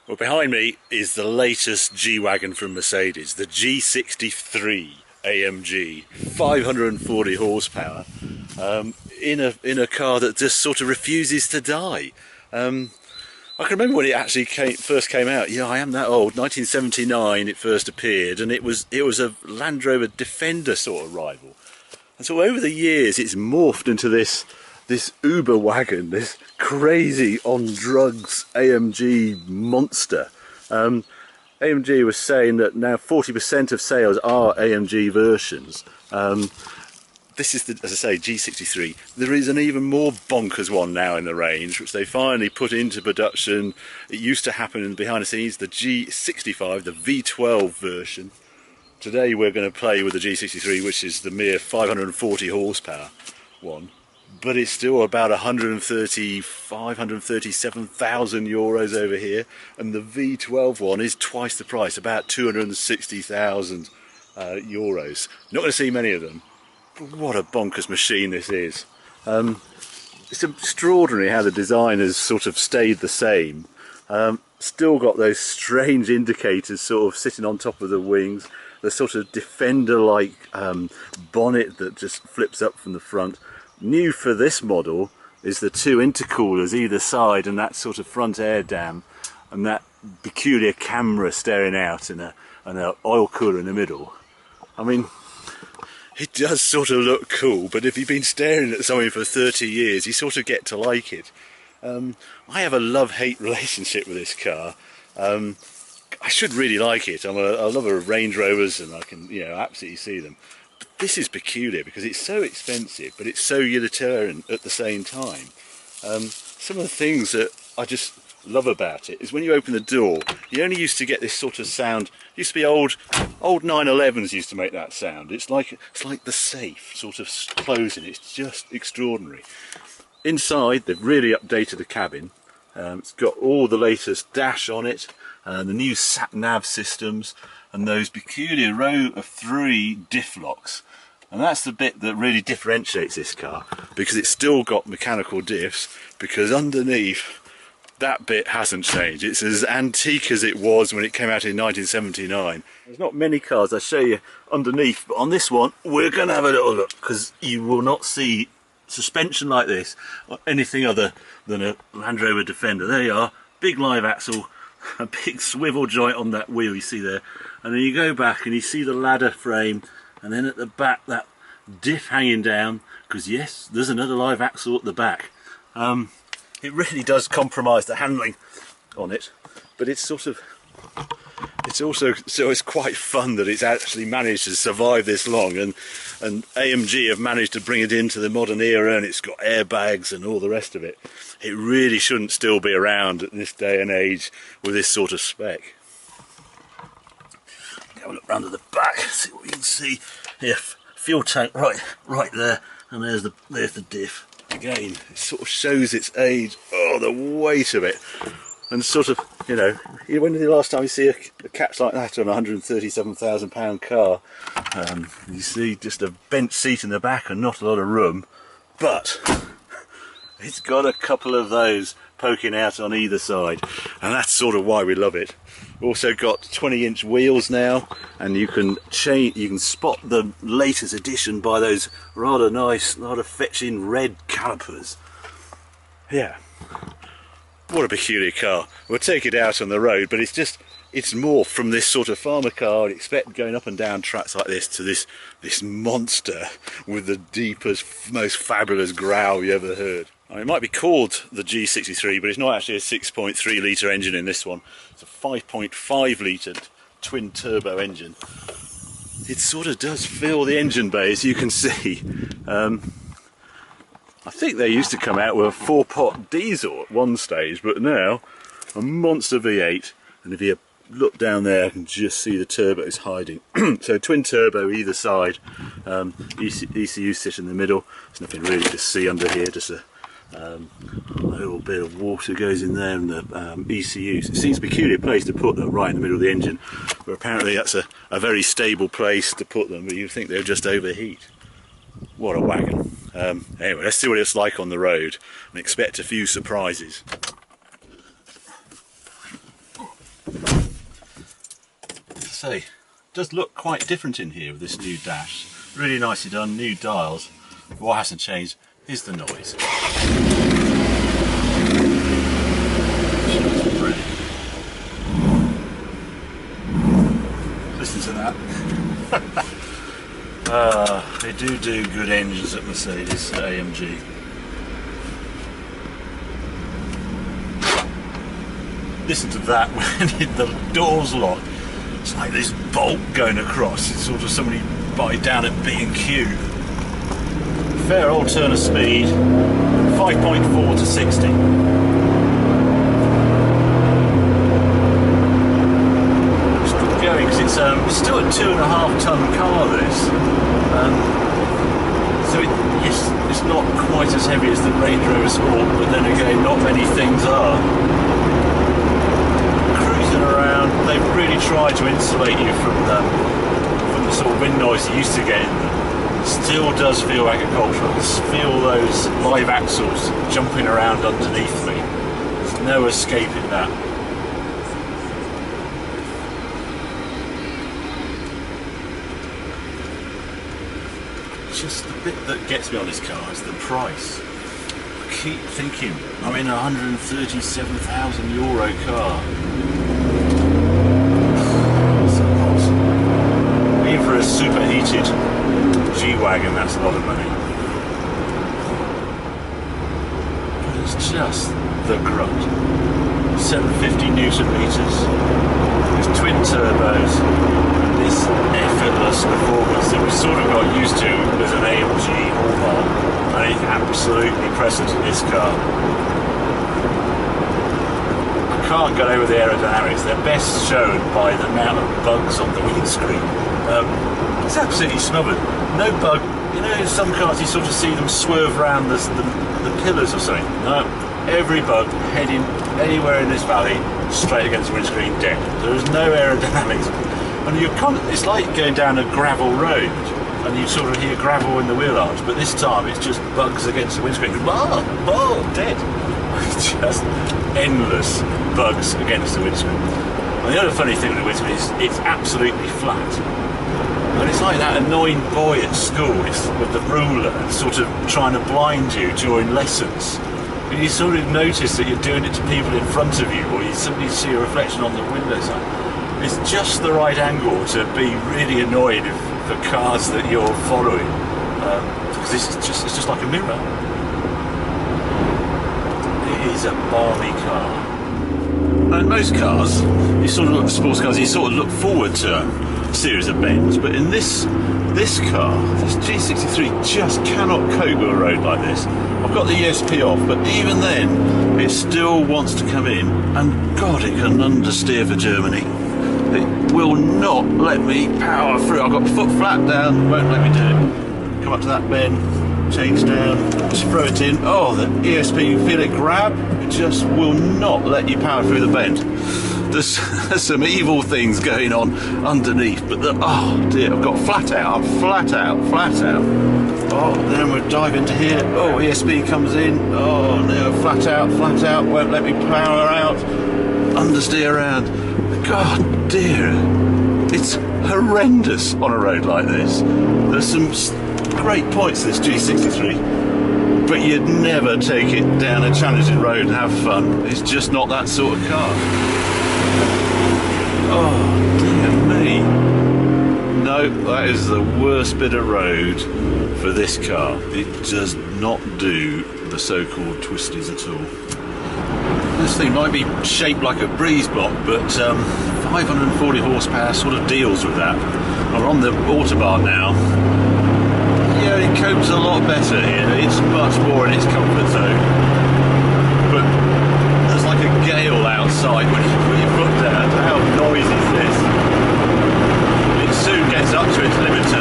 Well, behind me is the latest G-Wagon from Mercedes, the G63 AMG, 540 horsepower, in a car that just sort of refuses to die. I can remember when it actually first came out. Yeah, I am that old. 1979 it first appeared, and it was a Land Rover Defender sort of rival. And so over the years it's morphed into this Uber wagon, this crazy on drugs AMG monster. AMG was saying that now 40% of sales are AMG versions. This is, as I say, G63. There is an even more bonkers one now in the range, which they finally put into production. It used to happen behind the scenes, the G65, the V12 version. Today we're going to play with the G63, which is the mere 540 horsepower one. But it's still about 137,000 euros over here, and the V12 one is twice the price, about 260,000 euros. Not going to see many of them, but what a bonkers machine this is. It's extraordinary how the design has sort of stayed the same. Still got those strange indicators sort of sitting on top of the wings, the sort of Defender-like bonnet that just flips up from the front. New for this model is the two intercoolers either side and that sort of front air dam and that peculiar camera staring out and an oil cooler in the middle. I mean, it does sort of look cool, but if you've been staring at something for 30 years you sort of get to like it. I have a love-hate relationship with this car. I should really like it. I'm a lover of Range Rovers and I can, you know, absolutely see them. But this is peculiar because it's so expensive, but it's so utilitarian at the same time. Some of the things that I just love about it is when you open the door, you only used to get this sort of sound. It used to be old 911s used to make that sound. It's like the safe sort of closing. It's just extraordinary. Inside, they've really updated the cabin. It's got all the latest dash on it, the new sat-nav systems, and those peculiar row of 3 diff locks. And that's the bit that really differentiates this car, because it's still got mechanical diffs, because underneath, that bit hasn't changed. It's as antique as it was when it came out in 1979. There's not many cars I show you underneath, but on this one, we're going to have a little look, because you will not see suspension like this or anything other than a Land Rover Defender. There you are, big live axle, a big swivel joint on that wheel you see there, and then you go back and you see the ladder frame, and then at the back that diff hanging down, because yes, there's another live axle at the back. It really does compromise the handling on it, but it's sort of, it's also, so it's quite fun that it's actually managed to survive this long, and AMG have managed to bring it into the modern era, and it's got airbags and all the rest of it. It really shouldn't still be around at this day and age with this sort of spec. Have a look round at the back, see what we can see. Here, fuel tank right there, and there's the diff. Again, it sort of shows its age. Oh, the weight of it. And sort of, you know, when was the last time you see a catch like that on a £137,000 car? You see just a bench seat in the back and not a lot of room, but it's got a couple of those poking out on either side, and that's sort of why we love it. Also got 20-inch wheels now, and you can spot the latest edition by those rather nice, rather fetching red calipers. Yeah. What a peculiar car. We'll take it out on the road, but it's morphed from this sort of farmer car I'd expect going up and down tracks like this to this monster with the deepest, most fabulous growl you ever heard. I mean, it might be called the G63, but it's not actually a 6.3 litre engine in this one. It's a 5.5 litre twin turbo engine. It sort of does fill the engine bay, as you can see. I think they used to come out with a 4-pot diesel at one stage, but now a monster V8, and if you look down there you can just see the turbos hiding. So twin turbo either side, ECU sit in the middle. There's nothing really to see under here, just a little bit of water goes in there, and the ECUs. It seems a peculiar place to put them, right in the middle of the engine, but apparently that's a very stable place to put them, but you'd think they'll just overheat. What a wagon. Anyway, let's see what it's like on the road and expect a few surprises. say, it does look quite different in here with this new dash. Really nicely done, new dials. But what hasn't changed is the noise. Listen to that. They do good engines at Mercedes AMG. Listen to that when the doors lock. It's like this bolt going across. It's sort of somebody body down at B&Q. Fair old turn of speed, 5.4 to 60. Going because it's still a 2.5 ton car. This, so it's not quite as heavy as the Range Rover Sport, but then again, not many things are. Cruising around, they've really tried to insulate you from the sort of wind noise you used to get in them. Still does feel agricultural. Feel those live axles jumping around underneath me. There's no escaping that. Just the bit that gets me on this car is the price. I keep thinking I'm in a €137,000 car. Even for a superheated G-Wagon, that's a lot of money. But it's just the grunt. 750 Newton meters, there's twin turbos, this effortless performance that we sort of got used to as an AMG hallmark, and it's absolutely present in this car. I can't get over the aerodynamics. They're best shown by the amount of bugs on the windscreen. It's absolutely smothered. No bug. You know, in some cars you sort of see them swerve around the pillars or something. No, every bug heading anywhere in this valley straight against the windscreen, dead. There is no aerodynamics. And it's like going down a gravel road and you sort of hear gravel in the wheel arch, but this time it's just bugs against the windscreen. Oh, dead. It's just endless bugs against the windscreen. And the other funny thing with the windscreen is it's absolutely flat. And it's like that annoying boy at school with the ruler sort of trying to blind you during lessons. And you sort of notice that you're doing it to people in front of you, or you simply see a reflection on the window side. It's just the right angle to be really annoyed if the cars that you're following, because it's just like a mirror. It is a balmy car. And in most cars, you sort of look at sports cars, you sort of look forward to a series of bends, but in this car, this G63 just cannot cope with a road like this. I've got the ESP off, but even then, it still wants to come in, and God, it can understeer for Germany. It will not let me power through. I've got my foot flat down, won't let me do it. Come up to that bend, change down, just throw it in. Oh, the ESP, you feel it grab, it just will not let you power through the bend. There's some evil things going on underneath, but oh dear, I've got flat out, I'm flat out. Oh, then we'll dive into here. Oh, ESP comes in. Oh no, flat out, won't let me power out. Understeer around. God dear, it's horrendous on a road like this. There's some great points to this G63, but you'd never take it down a challenging road and have fun. It's just not that sort of car. Oh dear me. No, that is the worst bit of road for this car. It does not do the so-called twisties at all. This thing might be shaped like a breeze block, but 540 horsepower sort of deals with that. We're on the Autobahn now. Yeah, it copes a lot better here. It's much more in its comfort zone. But there's like a gale outside when you put your foot down. How noisy is this? It soon gets up to its limiter.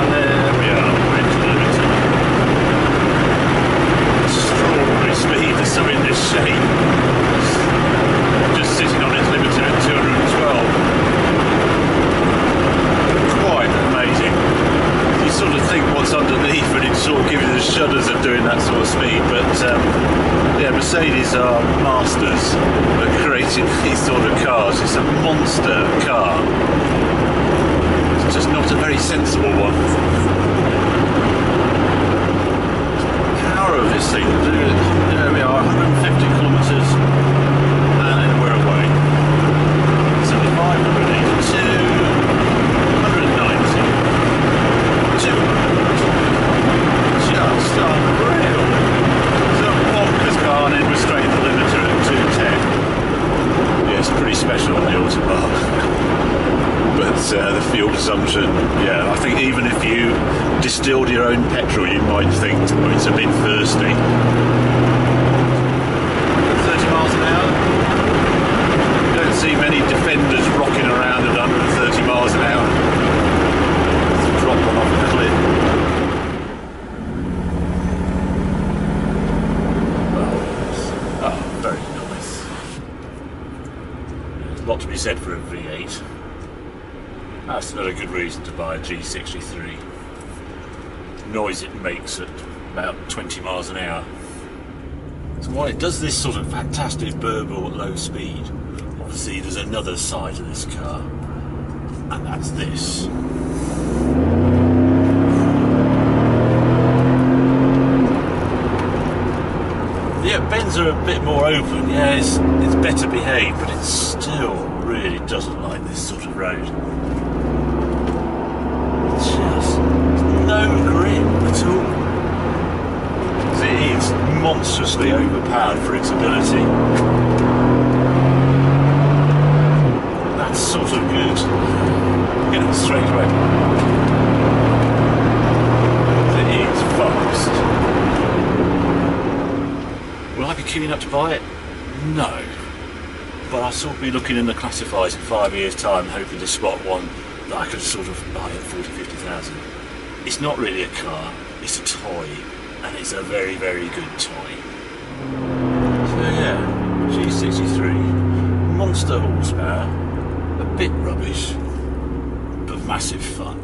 And there we are, we're into the limiter. Extraordinary speed for something this shape. Just sitting on its limiter at 212. Quite amazing. You sort of think what's underneath and it sort of gives you the shudders of doing that sort of speed, but yeah, Mercedes are masters cars, it's a monster car. It's just not a very sensible one. The power of this thing, there we are, 150 kilometres and we're away. 75, 182, 190, 200. Just unreal. It's a bonkers car, and then we're straight to the limiter at 210. Yeah, it's pretty special on the autobahn. But the fuel consumption, yeah, I think even if you distilled your own petrol, you might think, oh, it's a bit thirsty. 30 miles an hour. You don't see many Defenders rocking around at 130 miles an hour. Drop one off the cliff. Oh, very nice. There's a lot to be said for a V8. That's another good reason to buy a G63. The noise it makes at about 20 miles an hour. So while it does this sort of fantastic burble at low speed, obviously there's another side of this car, and that's this. Yeah, bends are a bit more open, yeah, it's better behaved, but it still really doesn't like this sort of road. Just no grip at all. It is monstrously overpowered for its ability. That's sort of good. Get it straight away. It is fast. Will I be queuing up to buy it? No. But I'll sort of be looking in the classifieds in 5 years' time, hoping to spot one that I could sort of buy at 40,000–50,000. It's not really a car, it's a toy, and it's a very, very good toy. So yeah, G63, monster horsepower, a bit rubbish, but massive fun.